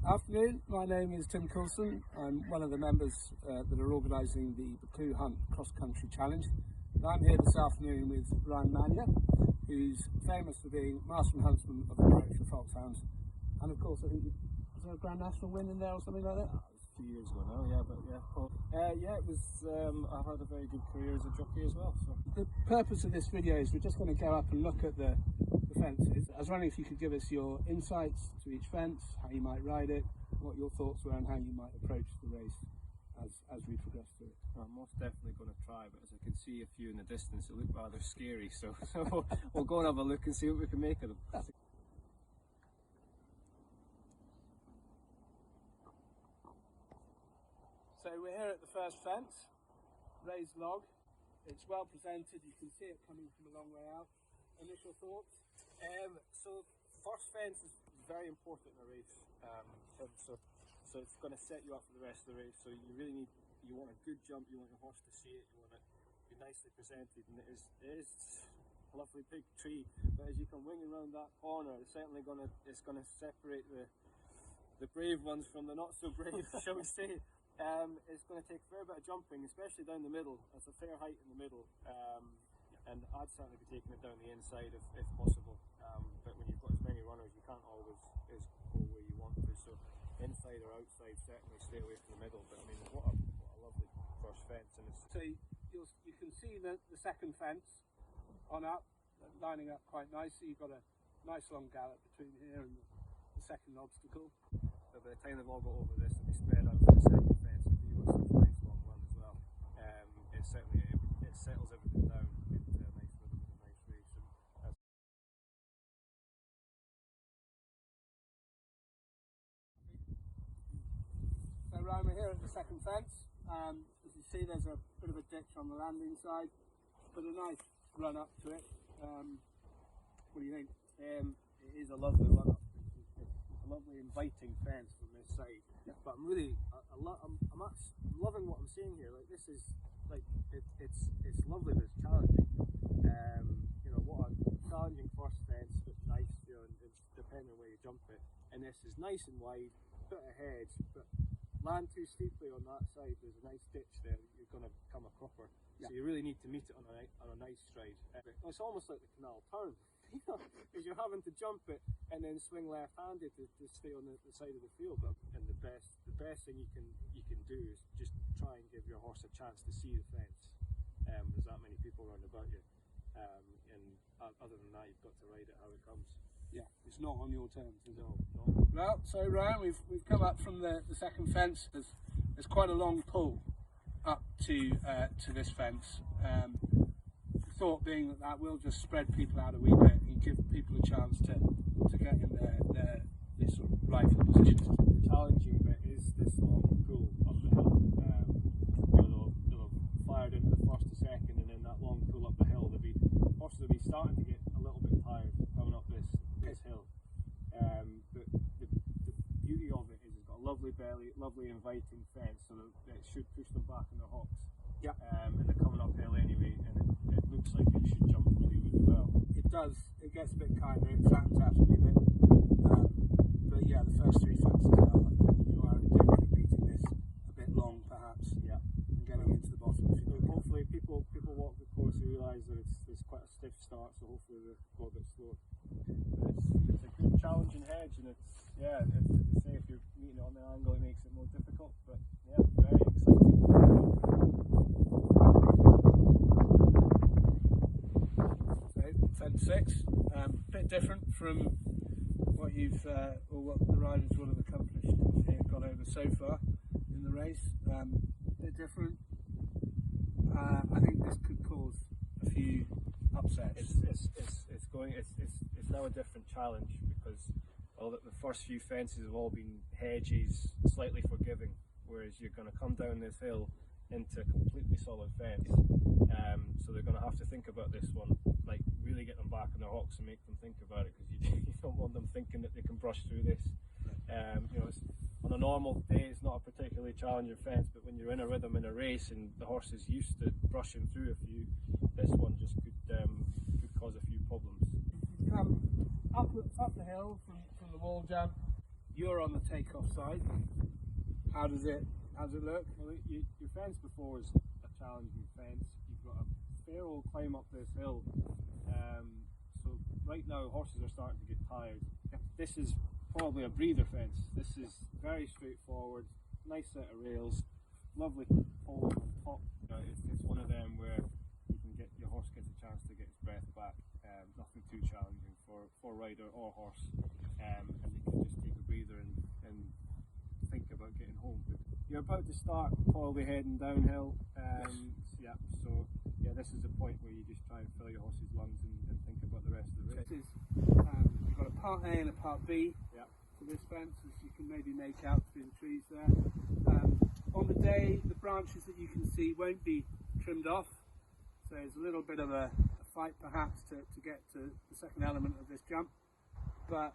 Afternoon, my name is Tim Coulson. I'm one of the members that are organising the Buccleuch Hunt Cross Country Challenge. And I'm here this afternoon with Ryan Mania, who's famous for being Master and Huntsman of the Warwickshire Foxhounds. And of course, I think was there a Grans National win in there or something like that? A few years ago now, yeah, but yeah, cool. It was. I've had a very good career as a jockey as well. So the purpose of this video is we're just going to go up and look at the fences. I was wondering if you could give us your insights to each fence, how you might ride it, what your thoughts were, and how you might approach the race as we progress through it. I'm most definitely going to try, but as I can see a few in the distance, it look rather scary. So we'll go and have a look and see what we can make of them. So we're here at the first fence, raised log. It's well presented, you can see it coming from a long way out. Initial thoughts? So first fence is very important in a race. So it's going to set you up for the rest of the race. So you want a good jump, you want your horse to see it, you want it to be nicely presented, and it is a lovely big tree. But as you come winging around that corner, it's certainly going to separate the brave ones from the not so brave, shall we say. It's going to take a fair bit of jumping, especially down the middle. It's a fair height in the middle, and I'd certainly be taking it down the inside if possible. But when you've got as many runners, you can't always go where you want to. So inside or outside, certainly stay away from the middle. But I mean, what a lovely first fence. And it's so you can see the second fence on up, lining up quite nicely. You've got a nice long gallop between here and the second obstacle. So by the time they've all got over this, they'll be spread out for the second fence. If you want such a nice long run as well, it settles everything down into a nice rhythm and a nice race. So Ryan, we're here at the second fence. As you see, there's a bit of a ditch on the landing side, but a nice run up to it. What do you think? It is a lovely run up. It's a lovely inviting fence from this side. Yeah. But I'm loving what I'm seeing here. Like, this is it's lovely, but it's challenging. What a challenging first fence, but nice. And it's depending on where you jump it. And this is nice and wide, bit of hedge, but land too steeply on that side. There's a nice ditch there that you're going to become a cropper. Yeah. So you really need to meet it on a nice stride. It's almost like the canal turn, because you're having to jump it and then swing left-handed to stay on the side of the field. And the best thing you can do is just try and give your horse a chance to see the fence. There's that many people around about you, and other than that, you've got to ride it how it comes. Yeah, it's not on your terms, is it? No. Well, so Ryan, we've come up from the second fence. There's quite a long pull up to this fence. The thought being that will just spread people out a wee bit and give people a chance to get in their sort of rightful positions. The challenging bit is this long pull up the hill. They'll have fired into the first to second, and then that long pull up the hill. Horses will be starting to get a little bit tired coming up this hill. But the beauty of it is it's got a lovely belly, lovely inviting fence, so that it should push them back in their hocks. Yeah. And they're coming uphill anyway, and it looks like it should jump really, really well. It does. It gets a bit kinder. It flattens out a wee bit. But yeah, the first three fences you are in danger of beating this a bit long, perhaps. Yeah. And getting into the bottom. Hopefully, people walk the course who realise that it's quite a stiff start, so hopefully they go a bit slower. But it's a good challenging hedge, and as I say, if you're meeting it on the angle, it makes it more difficult. But yeah, very exciting. So fence 6, a bit different from what what the riders would have accomplished here, got over so far in the race. A bit different. I think this could cause a few upsets. It's now a different challenge, because the first few fences have all been hedges, slightly forgiving, whereas you're going to come down this hill into a completely solid fence. So they're going to have to think about this one, like really get them back in their hocks and make them think about it, because you don't want them thinking that they can brush through this. On a normal day, it's not a particularly challenging fence, but when you're in a rhythm in a race and the horse is used to brushing through a few, this one just could cause a few problems. Up the hill from the wall jump, You're on the takeoff side. How does it look? Well, your fence before was a challenging fence. You've got a fair old climb up this hill. So right now horses are starting to get tired. This is probably a breather fence. This is very straightforward, nice set of rails, lovely pole on top. It's one of them where you can get your horse gets a chance to get his breath back. Nothing too challenging for rider or horse, and you can just take a breather and think about getting home. But you're about to start probably heading downhill. This is the point where you just try and fill your horse's lungs and think about the rest of the race. You've got a part A and a part B to this fence, as you can maybe make out through the trees there. On the day, the branches that you can see won't be trimmed off, so there's a little bit of a fight perhaps to get to the second element of this jump, but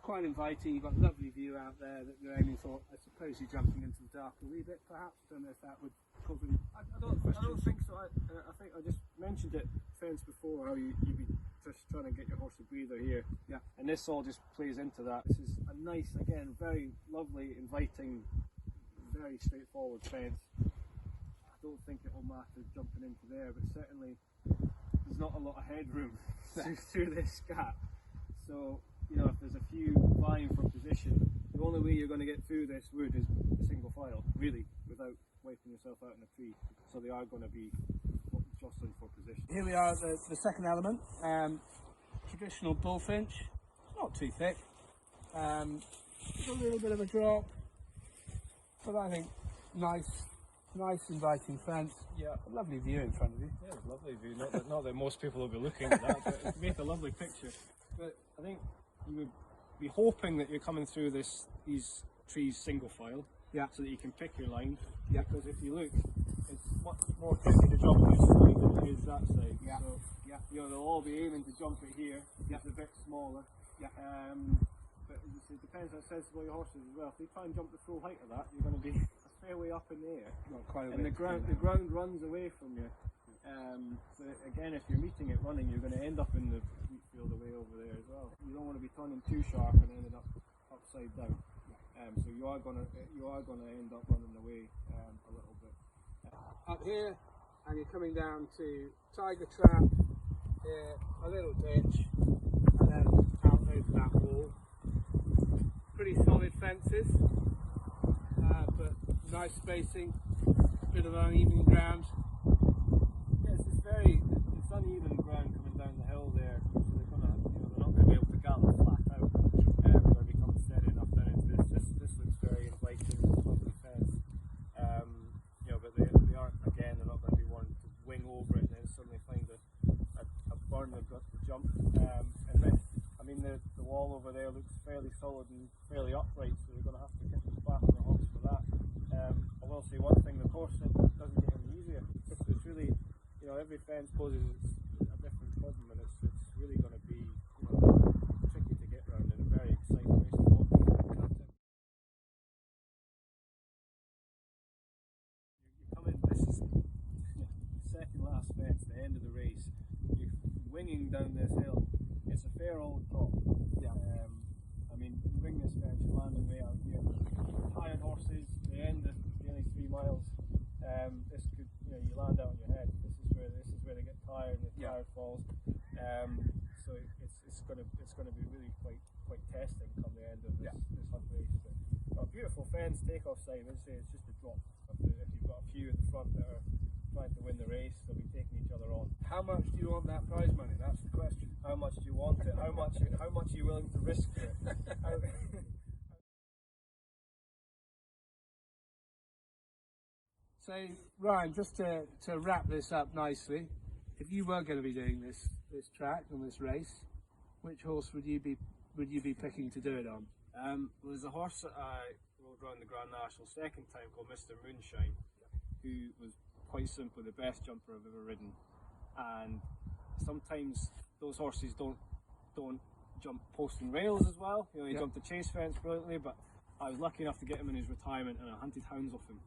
quite inviting. You've got a lovely view out there that you're aiming for. I suppose you're jumping into the dark a wee bit perhaps. Don't know if that would cause any I don't think so. I think I just mentioned it fence before, how you'd be just trying to get your horse a breather here. Yeah. And this all just plays into that. This is a nice, again, very lovely, inviting, very straightforward fence. I don't think it'll matter jumping into there, but certainly there's not a lot of headroom through this gap. So, if there's a few vying for position, the only way you're going to get through this wood is a single file, really, without wiping yourself out in a tree. So they are going to be jostling for position. Here we are at the second element. Traditional bullfinch, not too thick. A little bit of a drop, but I think nice inviting fence. Yeah, a lovely view in front of you. Yeah, it's a lovely view. Not that most people will be looking at that, but it makes a lovely picture. But I think you would be hoping that you're coming through these trees single file, so that you can pick your line. Yeah. Because if you look, it's much more tricky to jump this side than it is that side. Yeah. So they'll all be aiming to jump it here. It's a bit smaller. Yeah. But as you say, it depends how sensible your horse is as well. If they try and jump the full height of that, you're going to be a fair way up in the air. Not quite a and the ground runs away from you. So again, if you're meeting it running, you're going to end up in the wheat field away over there as well. You don't want to be turning too sharp and ending up upside down. So you are going to end up running away a little bit. Up here, and you're coming down to tiger trap. Here, a little ditch, and then out over that wall. Pretty solid fences, but nice spacing. Bit of uneven ground. Yes, it's uneven ground coming down the hill there, so they're not going to be able to gallop flat out where it becomes steady enough down into this. This looks very inviting, lovely fence. But they aren't, again, they're not going to be wanting to wing over it and then suddenly find a burn they've got to jump. And then, the wall over there looks fairly solid and fairly upright, so they're going to have to get the back on the horse for that. I will say one thing, the course doesn't get any easier. It's really, every fence poses a different problem, and it's really going to be tricky to get around, and a very exciting race to watch. You come in, this is the second last fence, the end of the race. You're winging down this hill. It's a fair old drop. Yeah. You wing this fence, you're landing way out here. Tired horses, the end of nearly 3 miles. This could, you land out on your head. This is where they get tired and the tire falls. So it's going to be really quite testing come the end of this hunt race. But a beautiful fence takeoff side. I'd say it's just a drop. If you've got a few at the front that are trying to win the race, they'll be taking each other on. How much do you want that prize money? That's the question. How much do you want it? How much are you willing to risk for it? So Ryan, just to wrap this up nicely, if you were going to be doing this track and this race, which horse would you be picking to do it on? Well, there's a horse that I rode around the Grans National second time called Mr. Moonshine, who was quite simply the best jumper I've ever ridden. And sometimes those horses don't jump post and rails as well. He jumped the chase fence brilliantly, but I was lucky enough to get him in his retirement, and I hunted hounds off him,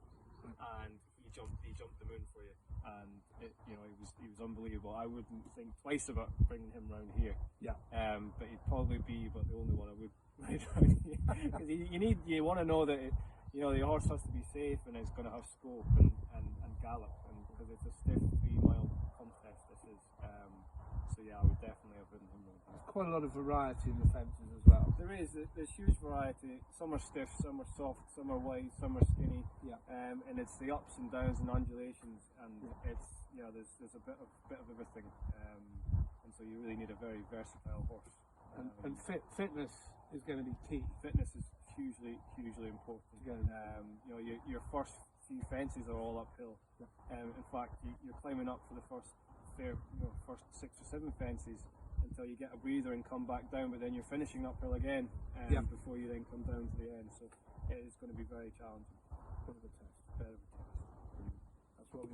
and he jumped the moon for you, and he was unbelievable. I wouldn't think twice about bringing him round here. Yeah. But he'd probably be about the only one I would Right, because you want to know that the horse has to be safe and it's going to have scope and gallop, and because it's a stiff 3 mile contest. This is so yeah, I would definitely have ridden him. There's quite a lot of variety in the fences as well. There's huge variety. Some are stiff, some are soft, some are wide, some are skinny. Yeah. And it's the ups and downs and undulations, and it's there's a bit of everything. And so you really need a very versatile horse. And fitness is going to be key. Fitness is hugely important. Your first few fences are all uphill. In fact, you're climbing up for the first 6 or 7 fences until you get a breather and come back down, but then you're finishing uphill again before you then come down to the end. So it is going to be very challenging. Bit of a test. Bit of a test. That's what we